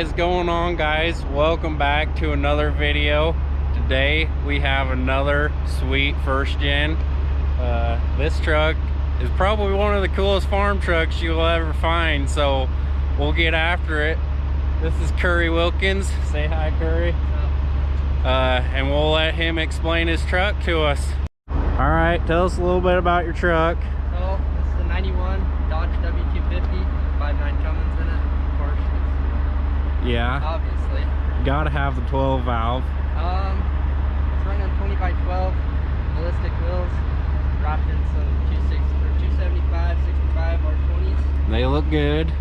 is going on, guys? Welcome back to another video. Today we have another sweet first gen. This truck is probably one of the coolest farm trucks you'll ever find, so we'll get after it. This is Curry Wilkins. Say hi, Curry. And we'll let him explain his truck to us. All right, tell us a little bit about your truck. So this is the 91 Dodge W250, 5.9 Cummins in it, of course. Yeah. Obviously. Gotta have the 12 valve. It's running 20x12 ballistic wheels, wrapped in some 275, 65 R20s. They look good.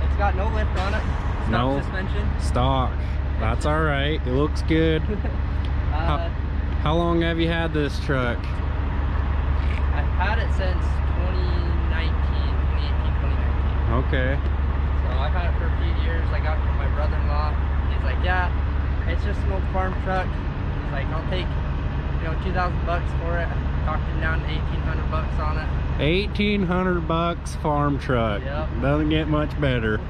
It's got no lift on it. Stock suspension. Stock. That's all right. It looks good. How long have you had this truck? I've had it since 2018, 2019. Okay. So I've had it for a few years. I got it from my brother-in-law. He's like, yeah, it's just an old farm truck. He's like, I'll take, $2,000 for it. Talked him down to 1,800 bucks on it. 1,800 bucks farm truck. Yep. Doesn't get much better.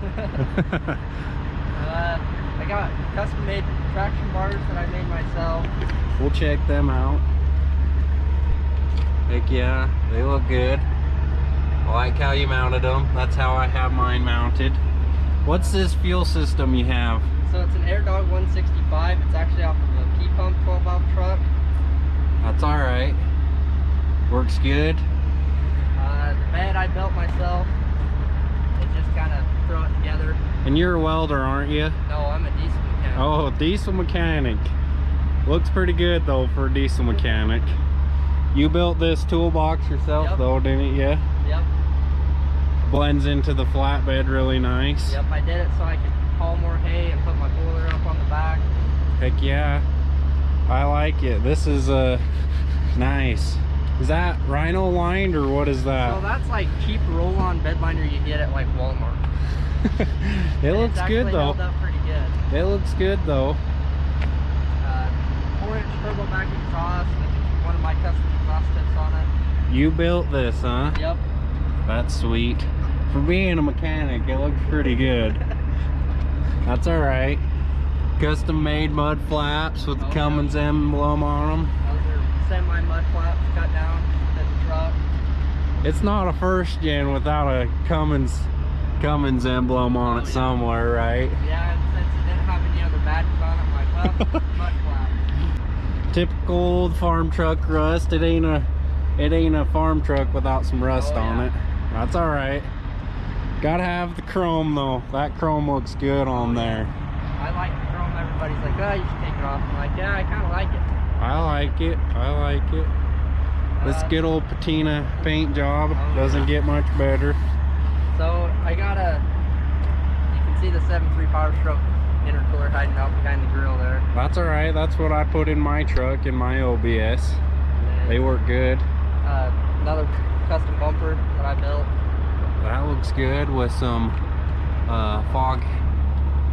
I got custom made traction bars that I made myself. We'll check them out. Heck yeah, they look good. I like how you mounted them. That's how I have mine mounted. What's this fuel system you have? So it's an Air Dog 165. It's actually off of a P-pump 12 valve truck. That's all right. Works good. The bed I built myself. It just kind of throw it together. And you're a welder, aren't you? No, I'm a diesel mechanic. Oh, diesel mechanic. Looks pretty good though for a diesel mechanic. You built this toolbox yourself though, didn't you? Yep. Blends into the flatbed really nice. Yep, I did it so I could haul more hay and put my boiler up on the back. Heck yeah. I like it. This is nice. Is that Rhino lined or what is that? So that's like cheap roll-on bed liner you get at like Walmart. It looks good though. Held up pretty good. It looks good though. 4-inch turbo back exhaust with one of my custom exhaust tips on it. You built this, huh? Yep. That's sweet. For being a mechanic, it looks pretty good. That's all right. Custom made mud flaps with the Cummins emblem on them. Those are semi-mud flaps cut down at the truck. It's not a first gen without a Cummins emblem on it somewhere, right? Yeah, and since it didn't have any other badges on it, I'm like, well, mud flaps. Typical old farm truck rust. It ain't a farm truck without some rust on it. That's all right. Gotta have the chrome though. That chrome looks good on there. I like the chrome. Everybody's like, oh, you should take it off. I'm like, yeah, I kind of like it. I like it. I like it. This good old patina paint job doesn't get much better. So I got you can see the 7.3 Power Stroke intercooler hiding out behind the grill there. That's all right. That's what I put in my truck in my OBS. They work good. Another custom bumper that I built. That looks good with some fog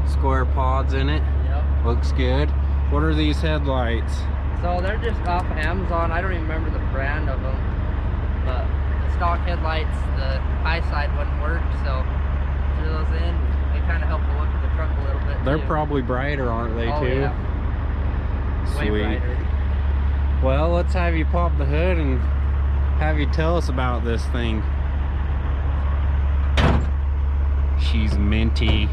square pods in it. Yep. Looks good. What are these headlights? So they're just off of Amazon. I don't even remember the brand of them. But the stock headlights, the high side wouldn't work, so threw those in. They kind of help the look of the truck a little bit. They're probably brighter, aren't they, too? Yeah. Sweet. Way brighter. Well, let's have you pop the hood and have you tell us about this thing. She's minty.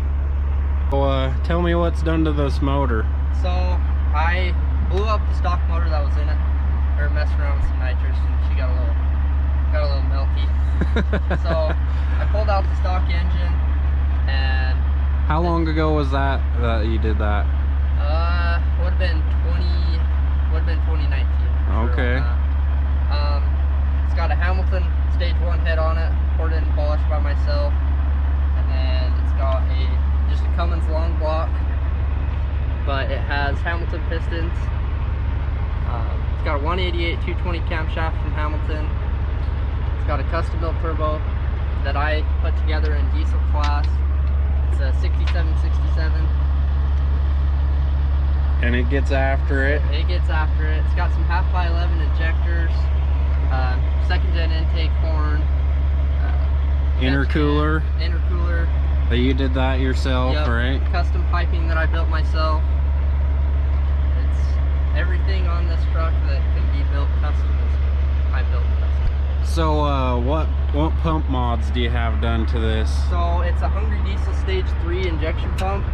So, tell me what's done to this motor. So I blew up the stock motor that was in it, or messed around with some nitrous, and she got a little melty. So I pulled out the stock engine, and how long ago was that you did that? Would have been 2019. Okay. It's got a Hamilton stage 1 head on it, poured in and polished by myself, and then it's got just a Cummins long block, but it has Hamilton pistons. It's got a 188 220 camshaft from Hamilton. It's got a custom built turbo that I put together in diesel class. It's a 6767. And it gets after it? It gets after it. It's got some 5x11 injectors, second gen intake horn, intercooler, You did that yourself, Yep. right? Custom piping that I built myself. It's everything on this truck that can be built custom is I built custom. So what pump mods do you have done to this? So it's a Hungry Diesel Stage 3 injection pump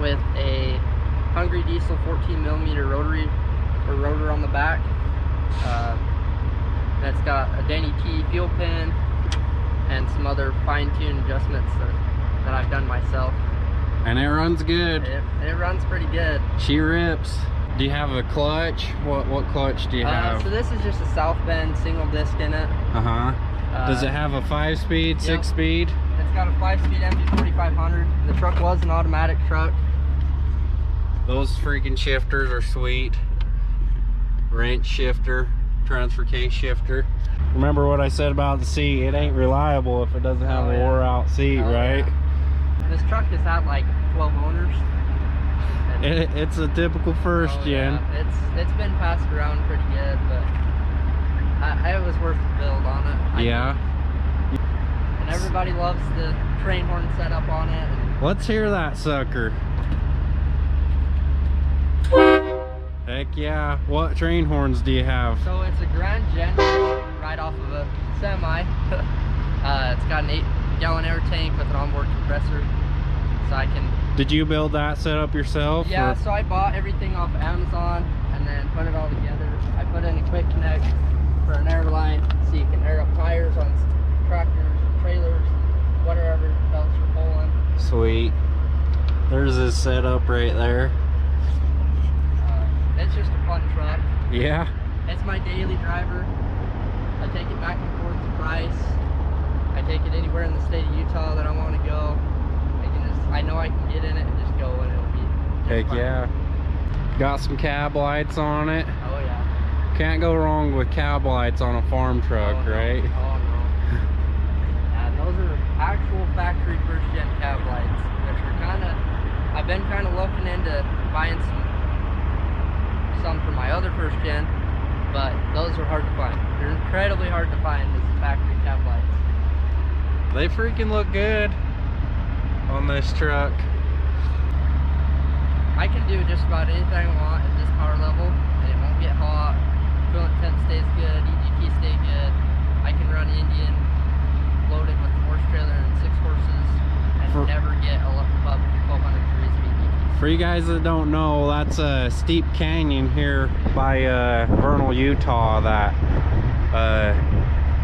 with a Hungry Diesel 14mm rotary or rotor on the back. That's got a Denny T fuel pin and some other fine-tuned adjustments that I've done myself. And it runs good. It runs pretty good. She rips. Do you have a clutch? What clutch do you have? So this is just a South Bend single disc in it. Does it have a 5-speed, Yep. 6-speed? It's got a 5-speed MV4500. The truck was an automatic truck. Those freaking shifters are sweet. Wrench shifter, transfer case shifter. Remember what I said about the seat? It ain't reliable if it doesn't have a wore out seat, right? Yeah. This truck has had like 12 owners. It's a typical first gen. Yeah. It's been passed around pretty good, but it was worth the build on it. Yeah. And everybody loves the train horn setup on it. Let's hear that sucker. Heck yeah. What train horns do you have? So it's a Grand Gen right off of a semi. It's got an 8-gallon air tank with an onboard compressor. So I can... Did you build that setup yourself? Yeah, or? so I bought everything off Amazon and then put it all together. I put in a quick connect for an air line so you can air up tires on tractors, trailers, whatever else you're pulling. Sweet. There's his setup right there. It's just a fun truck. Yeah. It's my daily driver. I take it back and forth to Price. I take it anywhere in the state of Utah that I want to go. I know I can get in it and just go and it'll be just Heck fine. yeah. Got some cab lights on it. Oh yeah. Can't go wrong with cab lights on a farm truck, Oh, no. right? Oh no. And those are actual factory first gen cab lights, which are I've been kind of looking into buying some for my other first gen, but those are hard to find. They're incredibly hard to find as factory cab lights. They freaking look good on this truck. I can do just about anything I want at this power level, and it won't get hot. Coolant temp stays good, EGT stay good. I can run Indian loaded with horse trailer and 6 horses and never get above 1200 degrees of EGT. For you guys that don't know, that's a steep canyon here by Vernal, Utah that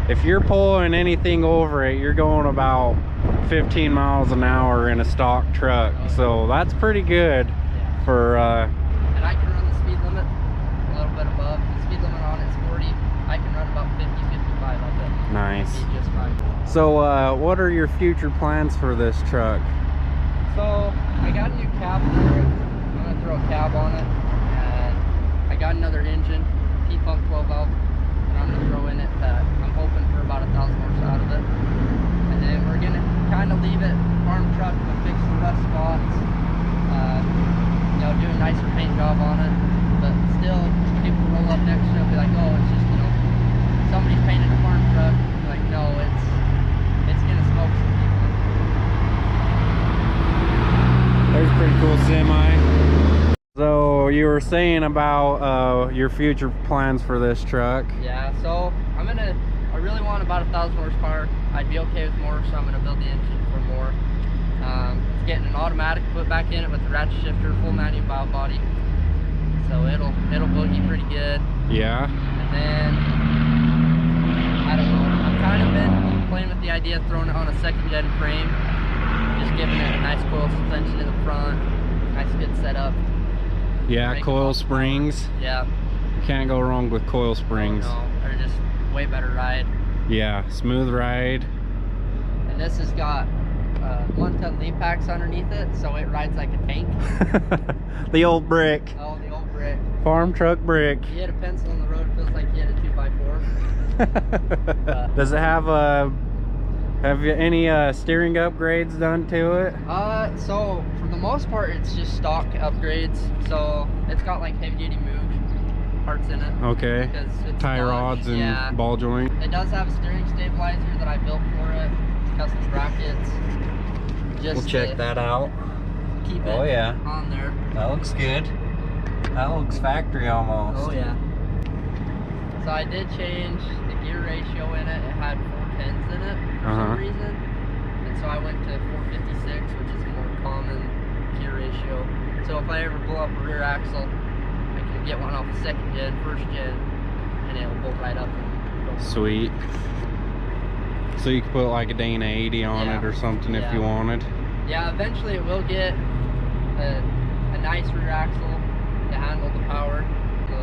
if you're pulling anything over it, you're going about 15 miles an hour in a stock truck. So that's pretty good for and I can run the speed limit a little bit above. The speed limit on it's 40. I can run about 50, 55 of it. nice. Be just fine. So what are your future plans for this truck? So I got a new cab for it. I'm gonna throw a cab on it, and I got another engine, T-Pump 12 valve, and I'm gonna throw in it that I'm hoping for about 1,000 horse out of it. And then we're gonna kind of leave it farm truck, but fix the rust spots. You know, do a nicer paint job on it. But still, people roll up next to it and be like, oh, it's just, you know, somebody's painted a farm truck. Like, no, it's gonna smoke some people. There's a pretty cool semi. So you were saying about your future plans for this truck. Yeah, so I really want about 1,000 horsepower. I'd be okay with more, so I'm gonna build the engine for more. It's getting an automatic put back in it with the ratchet shifter, full manual valve body. So it'll boogie pretty good. Yeah. And then I don't know. I've kind of been playing with the idea of throwing it on a 2nd gen frame, just giving it a nice coil suspension in the front, nice good setup. Yeah, coil springs. Yeah. You can't go wrong with coil springs. Oh, no, they're just way better ride. Yeah, smooth ride. And this has got 1-ton lead packs underneath it, so it rides like a tank. The old brick. Oh, the old brick. Farm truck brick. You hit a pencil on the road, it feels like you hit a 2x4. Does it have you any steering upgrades done to it? So for the most part, it's just stock upgrades. So it's got like heavy duty Moog parts in it. Okay. Because it's Tie Dodge. rods and ball joint. It does have a steering stabilizer that I built for it. Custom brackets. Just we'll check that out. Keep it on there. That looks good. That looks factory almost. Oh yeah. So I did change the gear ratio in it. It had 410s in it for some reason. And so I went to 456, which is a more common gear ratio. So if I ever blow up a rear axle, I can get one off the second gen, first gen, and it'll bolt right up and go. Sweet. So you could put like a Dyno 80 on it or something if you wanted. Yeah, eventually it will get a nice rear axle to handle the power.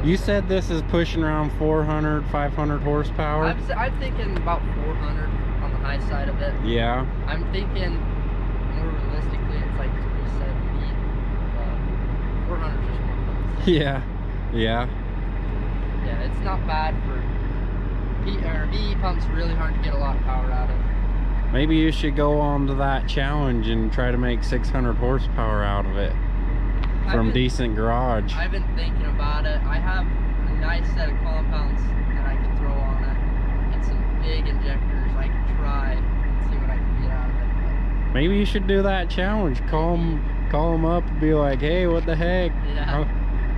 You said this is pushing around 400, 500 horsepower? I'm thinking about 400 on the high side of it. Yeah. I'm thinking more realistically it's like 370. 400 is just more fun. Yeah. Yeah. Yeah, it's not bad for VE pumps. Really hard to get a lot of power out of. Maybe you should go on to that challenge and try to make 600 horsepower out of it from decent garage. I've been thinking about it. I have a nice set of compounds that I can throw on it and some big injectors. I can try and see what I can get out of it. Maybe you should do that challenge. Call them up and be like, hey, what the heck? Yeah.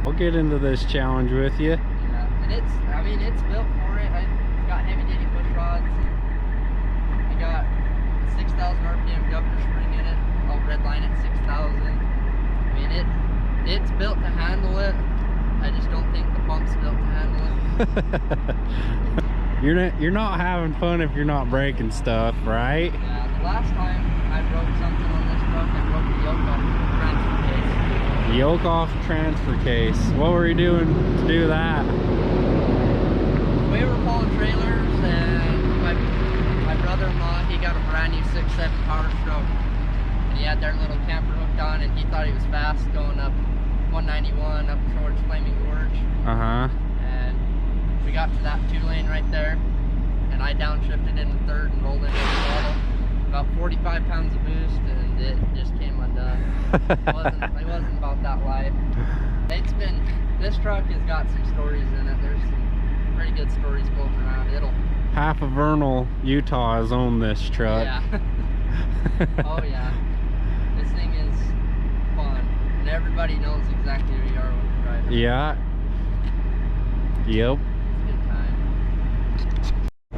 I'll get into this challenge with you. Yeah, and it's built for it. I got heavy duty push rods. I got 6,000 RPM governor spring in it. I'll redline it 6,000. I mean, it's built to handle it. I just don't think the pump's built to handle it. You're not having fun if you're not breaking stuff, right? Yeah, the last time I broke something on this truck, I broke the yoke off the transfer case. The yoke off the transfer case. What were you doing to do that? We were pulling trailers, and my brother-in-law, he got a brand new 6.7 power stroke, and he had their little camper hooked on, and he thought he was fast going up 191 up towards Flaming Gorge. And we got to that 2-lane right there, and I downshifted into third and rolled into the throttle. About 45 pounds of boost, and it just came undone. It wasn't about that life. This truck has got some stories in it. There's some pretty good stories floating around. Half of Vernal, Utah is on this truck. Yeah. Oh yeah. This thing is fun, and everybody knows exactly who you are when you drive it. Yeah. Yep. It's a good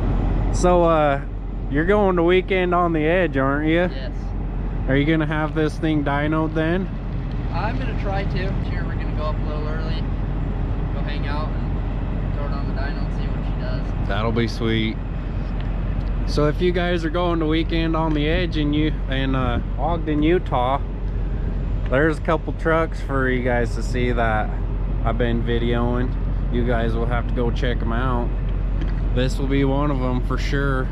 time. So, you're going to weekend on the edge, aren't you? Yes. Are you gonna have this thing dynoed then? I'm gonna try to. Here we're gonna go up a little early, go hang out, and throw it on the dyno and see what she does. That'll be sweet. So if you guys are going to weekend on the edge in Ogden, Utah, there's a couple trucks for you guys to see that I've been videoing. You guys will have to go check them out. This will be one of them for sure.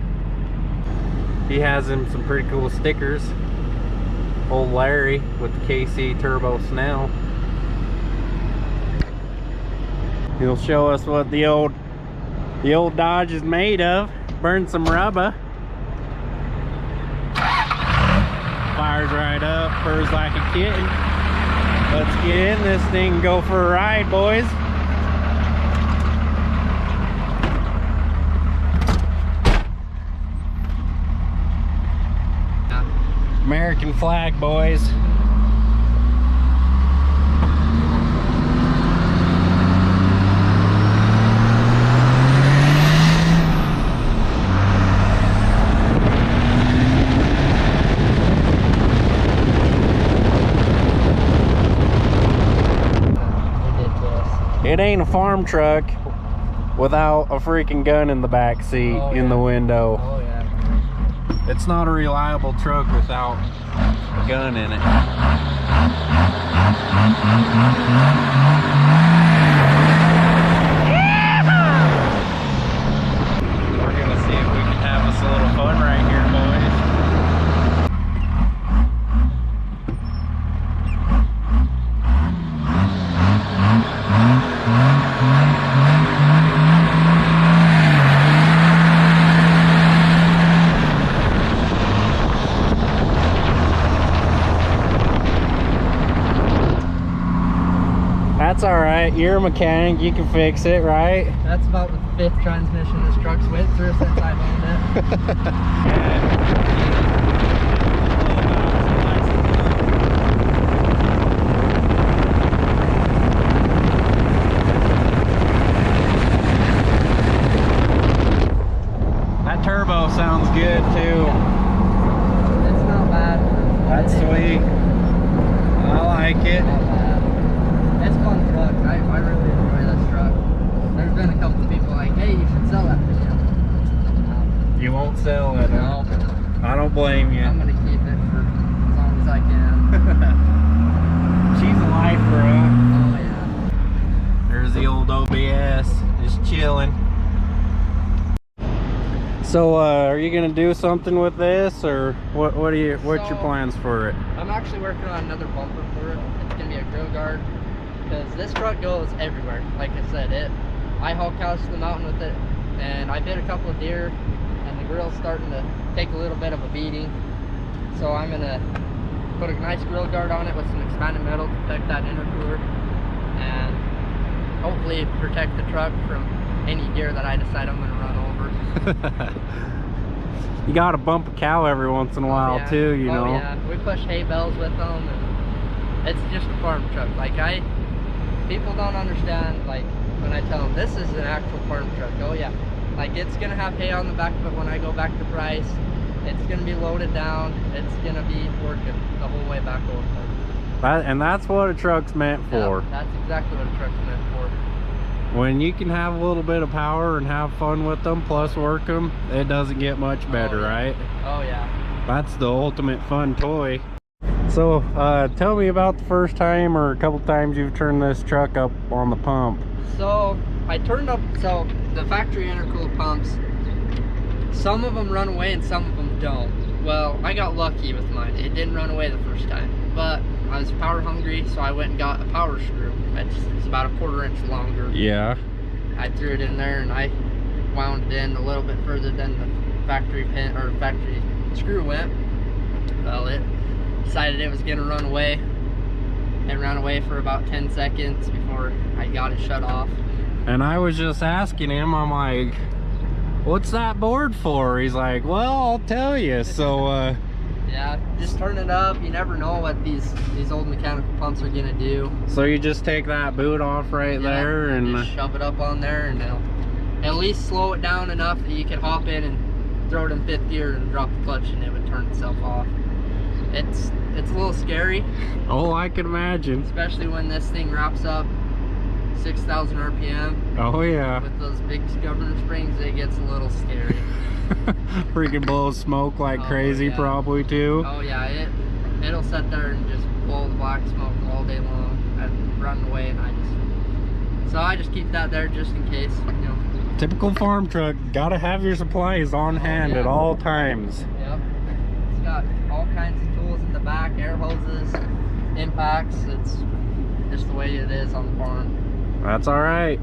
He has him some pretty cool stickers. Old Larry with the KC Turbo Snell. He'll show us what the old Dodge is made of. Burn some rubber. Fires right up, purrs like a kitten. Let's get in this thing and go for a ride, boys. American flag, boys. It ain't a farm truck without a freaking gun in the back seat, in the window. Oh yeah. It's not a reliable truck without a gun in it. We're gonna see if we can have us a little fun right here, boys. That's all right. You're a mechanic. You can fix it, right? That's about the 5th transmission this truck's went through since I've owned it. won't sell it. No. I don't blame you. I'm gonna keep it for as long as I can. She's a lifer, huh? Oh yeah. There's the old OBS, just chilling. So, are you gonna do something with this, or what's your plans for it? I'm actually working on another bumper for it. It's gonna be a grill guard, because this truck goes everywhere. Like I said, I haul cows to the mountain with it, and I've hit a couple of deer, and the grill's starting to take a little bit of a beating. So I'm gonna put a nice grill guard on it with some expanded metal to protect that intercooler, and hopefully protect the truck from any deer that I decide I'm gonna run over. You gotta bump a cow every once in a while too, you know. Yeah, we push hay bales with them, and it's just a farm truck. Like people don't understand, like when I tell them this is an actual farm truck. Oh yeah, like it's gonna have hay on the back of it when I go back to Price. It's gonna be loaded down. It's gonna be working the whole way back over. And that's what a truck's meant for. That's exactly what a truck's meant for. When you can have a little bit of power and have fun with them, plus work them, it doesn't get much better, right? Oh yeah. That's the ultimate fun toy. So, tell me about the first time or a couple times you've turned this truck up on the pump. So, I turned up, so the factory intercooler pumps, some of them run away and some of them don't. Well, I got lucky with mine. It didn't run away the first time, but I was power hungry, so I went and got a power screw. It's about a 1/4 inch longer. Yeah. I threw it in there and I wound it in a little bit further than the factory pin or factory screw went. Well, it decided it was gonna run away. It ran away for about 10 seconds before I got it shut off. And I was just asking him, I'm like, what's that board for? He's like, well, I'll tell you. So yeah, just turn it up. You never know what these old mechanical pumps are gonna do. So you just take that boot off right there and just shove it up on there, and it'll at least slow it down enough that you can hop in and throw it in 5th gear and drop the clutch and it would turn itself off. It's a little scary. Oh, I can imagine. Especially when this thing wraps up 6,000 RPM. Oh yeah. With those big governor springs, it gets a little scary. Freaking blows smoke like crazy, yeah. Probably too. Oh yeah, it'll sit there and just blow the black smoke all day long and run away, and I just keep that there just in case, you know. Typical farm truck, gotta have your supplies on hand at all times. Yep. It's got all kinds of tools in the back, air hoses, impacts. It's just the way it is on the farm. That's all right.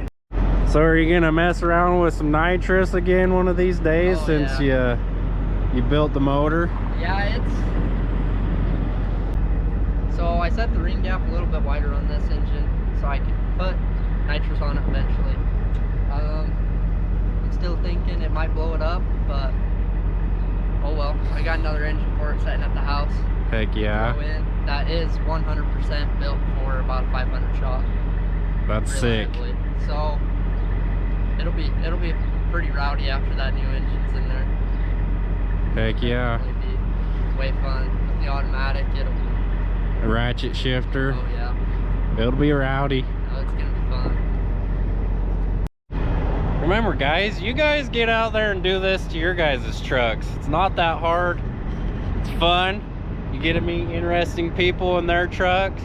So are you gonna mess around with some nitrous again one of these days since you built the motor? Yeah, so I set the ring gap a little bit wider on this engine so I could put nitrous on it eventually. I'm still thinking it might blow it up, but oh well. I got another engine for it sitting at the house. Heck yeah. That is 100% built for about a 500 shot. That's sick. So it'll be pretty rowdy after that new engine's in there. Heck yeah. It'll be way fun with the automatic. A ratchet shifter. Oh yeah. It'll be rowdy. Oh, it's gonna be fun. Remember guys, you guys get out there and do this to your guys' trucks. It's not that hard. It's fun. You get to meet interesting people in their trucks.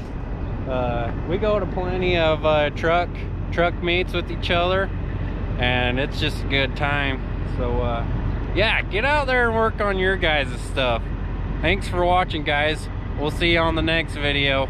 We go to plenty of truck meets with each other, and it's just a good time. So yeah, get out there and work on your guys' stuff. Thanks for watching, guys. We'll see you on the next video.